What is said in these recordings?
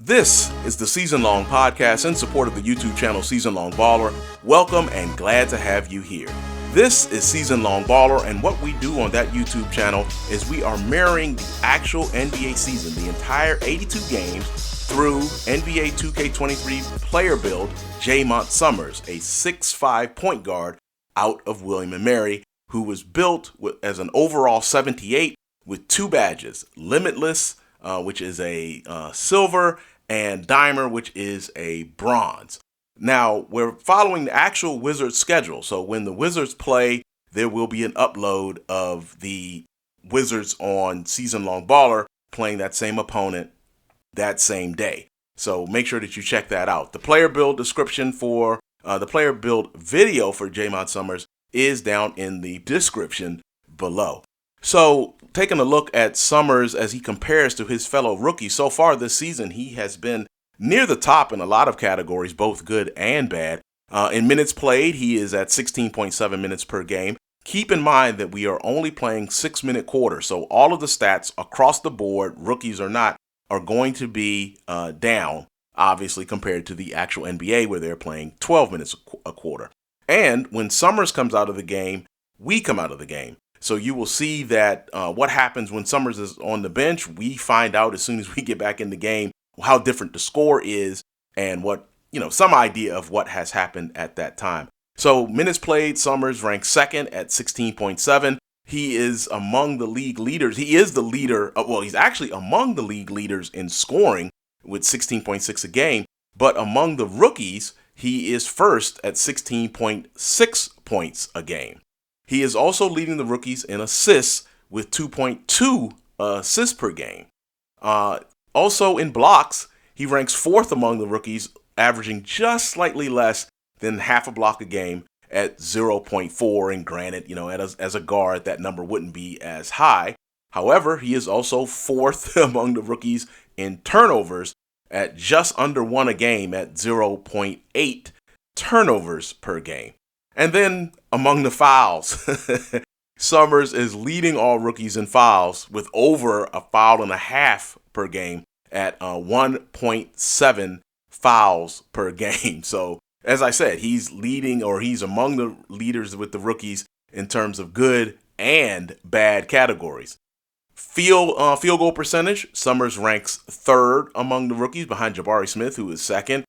This is the Season Long Podcast in support of the YouTube channel Season Long Baller. Welcome and glad to have you here. This is Season Long Baller, and what we do on that YouTube channel is we are mirroring the actual NBA season, the entire 82 games, through NBA 2K23 Player Build Jaymont Summerz, a 6'5" point guard out of William & Mary, who was built as an overall 78 with two badges, Limitless, which is a silver, and Dimer, which is a bronze. Now, we're following the actual Wizards schedule. So when the Wizards play, there will be an upload of the Wizards on Season Long Baller playing that same opponent that same day. So make sure that you check that out. The player build description for the player build video for Jaymont Summerz is down in the description below. So taking a look at Summerz as he compares to his fellow rookies, so far this season, he has been near the top in a lot of categories, both good and bad. In minutes played, he is at 16.7 minutes per game. Keep in mind that we are only playing 6-minute quarters. So all of the stats across the board, rookies or not, are going to be down, obviously, compared to the actual NBA where they're playing 12 minutes a quarter. And when Summerz comes out of the game, we come out of the game. So you will see that what happens when Summerz is on the bench, we find out as soon as we get back in the game how different the score is and what, some idea of what has happened at that time. So minutes played, Summerz ranks second at 16.7. He is among the league leaders. He is the leader. He's actually among the league leaders in scoring with 16.6 a game. But among the rookies, he is first at 16.6 points a game. He is also leading the rookies in assists with 2.2 assists per game. Also in blocks, he ranks fourth among the rookies, averaging just slightly less than half a block a game at 0.4. And granted, as a guard, that number wouldn't be as high. However, he is also fourth among the rookies in turnovers at just under 1 a game at 0.8 turnovers per game. And then among the fouls, Summerz is leading all rookies in fouls with over a foul and a half per game at 1.7 fouls per game. So as I said, he's among the leaders with the rookies in terms of good and bad categories. Field goal percentage, Summerz ranks third among the rookies behind Jabari Smith, who is second,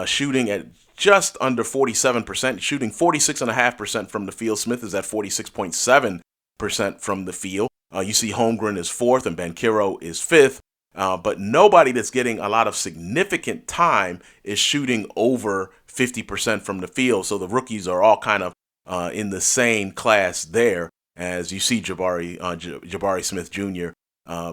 shooting at just under 47%, shooting 46.5% from the field. Smith is at 46.7% from the field. You see Holmgren is fourth and Banchero is fifth. But nobody that's getting a lot of significant time is shooting over 50% from the field. So the rookies are all kind of in the same class there, as you see Jabari Smith Jr.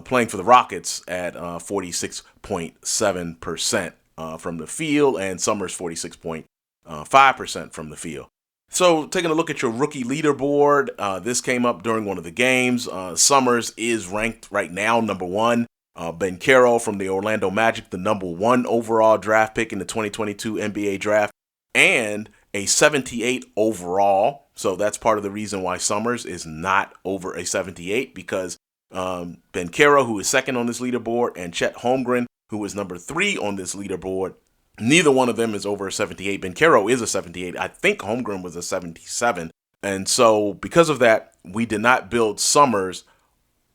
Playing for the Rockets at 46.7% from the field, and Summerz 46.5% from the field. So taking a look at your rookie leaderboard, this came up during one of the games. Summerz is ranked right now number 1. Banchero from the Orlando Magic, the number 1 overall draft pick in the 2022 NBA draft, and a 78 overall. So that's part of the reason why Summerz is not over a 78, because Banchero, who is second on this leaderboard, and Chet Holmgren, who is number 3 on this leaderboard, neither one of them is over a 78. Banchero is a 78. I think Holmgren was a 77. And so because of that, we did not build Summerz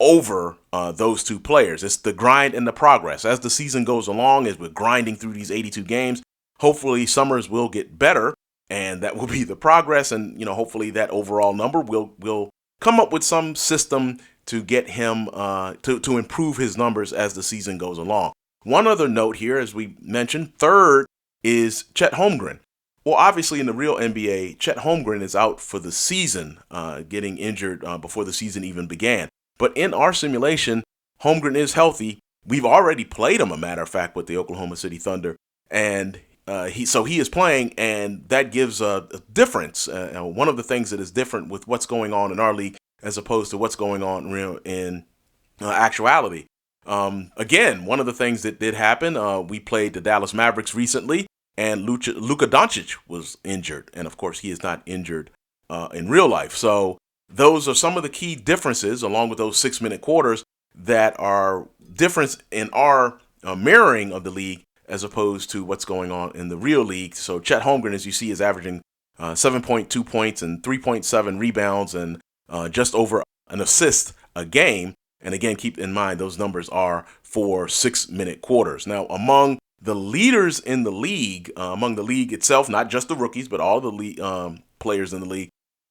over those two players. It's the grind and the progress. As the season goes along, as we're grinding through these 82 games, hopefully Summerz will get better, and that will be the progress. And, hopefully that overall number will come up with some system to get him to improve his numbers as the season goes along. One other note here, as we mentioned, third is Chet Holmgren. Well, obviously in the real NBA, Chet Holmgren is out for the season, getting injured before the season even began. But in our simulation, Holmgren is healthy. We've already played him, a matter of fact, with the Oklahoma City Thunder. And he is playing, and that gives a difference. One of the things that is different with what's going on in our league as opposed to what's going on in actuality. Again, one of the things that did happen, we played the Dallas Mavericks recently, and Luka Doncic was injured. And, of course, he is not injured in real life. So those are some of the key differences, along with those 6-minute quarters, that are difference in our mirroring of the league as opposed to what's going on in the real league. So Chet Holmgren, as you see, is averaging 7.2 points and 3.7 rebounds and just over an assist a game. And again, keep in mind, those numbers are for 6-minute quarters. Now, among the leaders in the league, among the league itself, not just the rookies, but all the players in the league,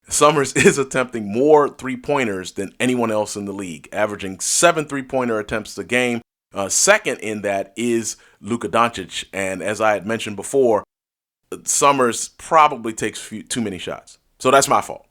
Summerz is attempting more three-pointers than anyone else in the league, averaging 7 three-pointer attempts a game. Second in that is Luka Doncic. And as I had mentioned before, Summerz probably takes too many shots. So that's my fault.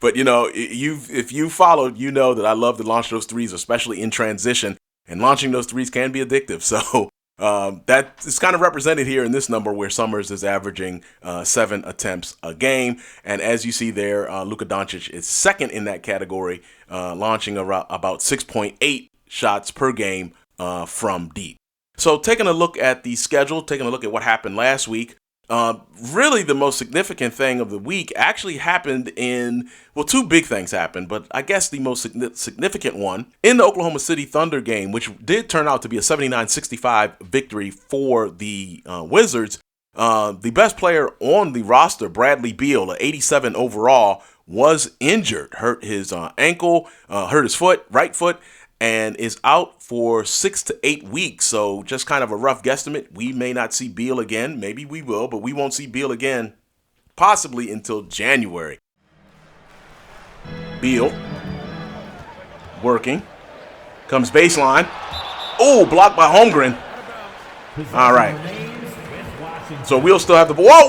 But, if you followed, you know that I love to launch those threes, especially in transition. And launching those threes can be addictive. So that is kind of represented here in this number where Summerz is averaging 7 attempts a game. And as you see there, Luka Doncic is second in that category, launching about 6.8 shots per game from deep. So taking a look at the schedule, taking a look at what happened last week, really the most significant thing of the week actually happened two big things happened, but I guess the most significant one in the Oklahoma City Thunder game, which did turn out to be a 79-65 victory for the Wizards. The best player on the roster, Bradley Beal, at 87 overall, was injured, hurt his ankle, hurt his right foot, and is out for 6 to 8 weeks. So just kind of a rough guesstimate. We may not see Beal again. Maybe we will, but we won't see Beal again possibly until January. Beal working. Comes baseline. Oh, blocked by Holmgren. All right. So we'll still have the ball. Whoa,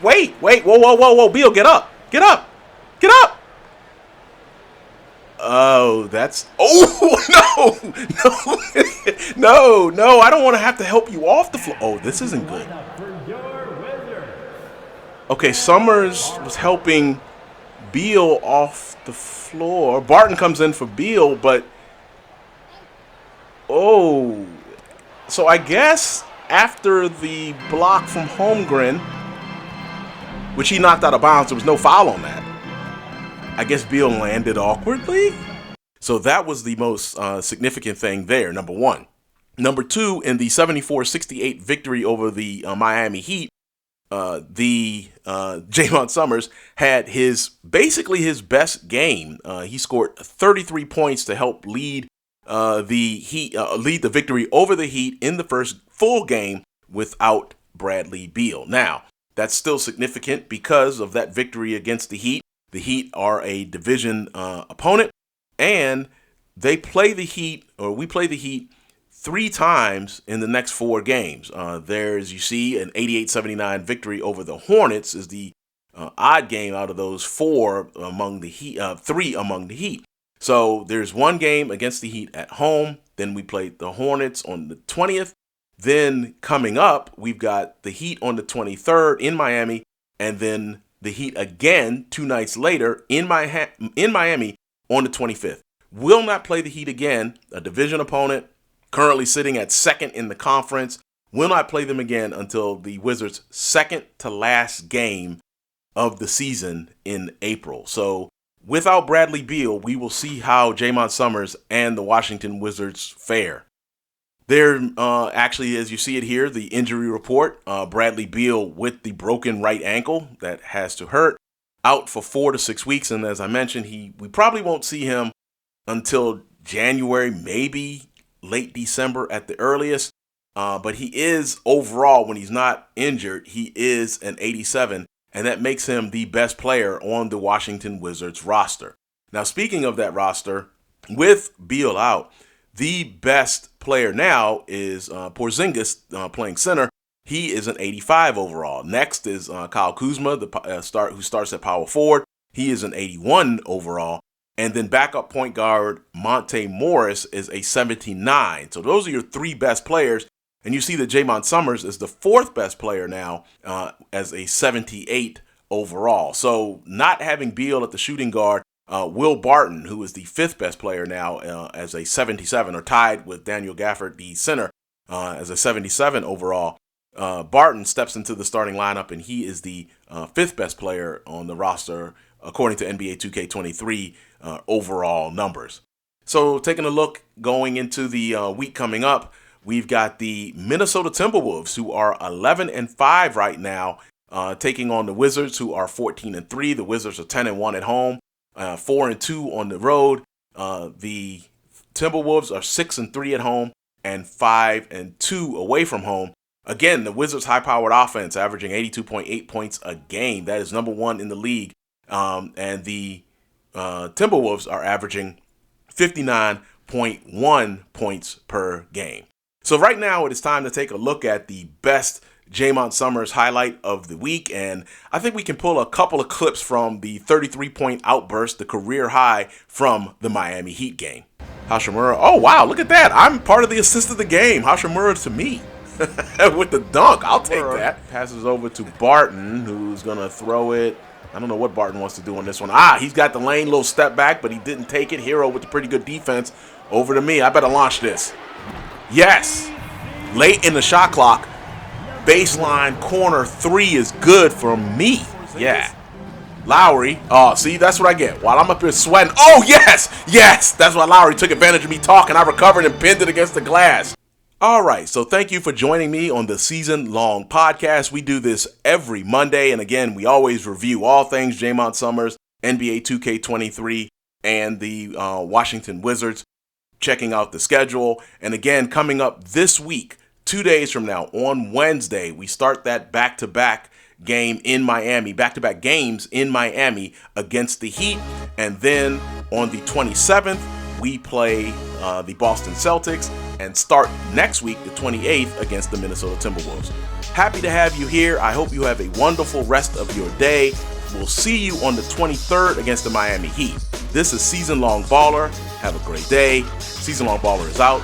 wait. Whoa. Beal, get up. Get up. Oh, no, I don't want to have to help you off the floor. Oh, this isn't good. Okay, Summerz was helping Beal off the floor. Barton comes in for Beal, but so I guess after the block from Holmgren, which he knocked out of bounds, there was no foul on that. I guess Beal landed awkwardly. So that was the most significant thing there, number one. Number two, in the 74-68 victory over the Miami Heat, Jaymont Summerz had basically his best game. He scored 33 points to help lead the victory over the Heat in the first full game without Bradley Beal. Now, that's still significant because of that victory against the Heat. The Heat are a division opponent, and we play the Heat 3 times in the next 4 games. There's, you see, an 88-79 victory over the Hornets is the odd game out of those 4 among the Heat, 3 among the Heat. So there's 1 game against the Heat at home. Then we played the Hornets on the 20th. Then coming up, we've got the Heat on the 23rd in Miami, and then the Heat again 2 nights later in Miami on the 25th. Will not play the Heat again, a division opponent, currently sitting at second in the conference. Will not play them again until the Wizards' second to last game of the season in April. So without Bradley Beal, we will see how Jaymont Summerz and the Washington Wizards fare. There, actually, as you see it here, the injury report, Bradley Beal with the broken right ankle that has to hurt, out for 4 to 6 weeks. And as I mentioned, we probably won't see him until January, maybe late December at the earliest. But he is overall, when he's not injured, he is an 87, and that makes him the best player on the Washington Wizards roster. Now, speaking of that roster, with Beal out, the best player now is Porzingis playing center. He is an 85 overall. Next is Kyle Kuzma, who starts at power forward. He is an 81 overall. And then backup point guard Monte Morris is a 79. So those are your 3 best players. And you see that Jaymont Summerz is the 4th best player now as a 78 overall. So not having Beal at the shooting guard, Will Barton, who is the 5th best player now as a 77, or tied with Daniel Gafford, the center, as a 77 overall. Barton steps into the starting lineup, and he is the 5th best player on the roster, according to NBA 2K23 overall numbers. So taking a look going into the week coming up, we've got the Minnesota Timberwolves, who are 11-5 right now, taking on the Wizards, who are 14-3. The Wizards are 10-1 at home, 4-2 on the road. The Timberwolves are 6-3 at home and 5-2 away from home. Again, the Wizards' high-powered offense averaging 82.8 points a game. That is number one in the league. And the Timberwolves are averaging 59.1 points per game. So right now it is time to take a look at the best Jaymont Summerz highlight of the week, and I think we can pull a couple of clips from the 33-point outburst, the career high from the Miami Heat game. Hachimura, oh wow, look at that. I'm part of the assist of the game. Hachimura to me with the dunk. I'll take that. Passes over to Barton, who's going to throw it. I don't know what Barton wants to do on this one. He's got the lane, little step back, but he didn't take it. Hero with the pretty good defense. Over to me. I better launch this. Yes. Late in the shot clock. Baseline corner three is good for me. Yeah. Lowry. Oh, see, that's what I get. While I'm up here sweating. Oh, yes. Yes. That's why Lowry took advantage of me talking. I recovered and pinned it against the glass. All right, so thank you for joining me on the Season Long Podcast. We do this every Monday, and again, we always review all things Jaymont Summerz, NBA 2K23, and the Washington Wizards, checking out the schedule. And again, coming up this week, 2 days from now, on Wednesday, we start that back-to-back game in Miami, back-to-back games in Miami against the Heat, and then on the 27th, we play the Boston Celtics and start next week, the 28th, against the Minnesota Timberwolves. Happy to have you here. I hope you have a wonderful rest of your day. We'll see you on the 23rd against the Miami Heat. This is Season Long Baller. Have a great day. Season Long Baller is out.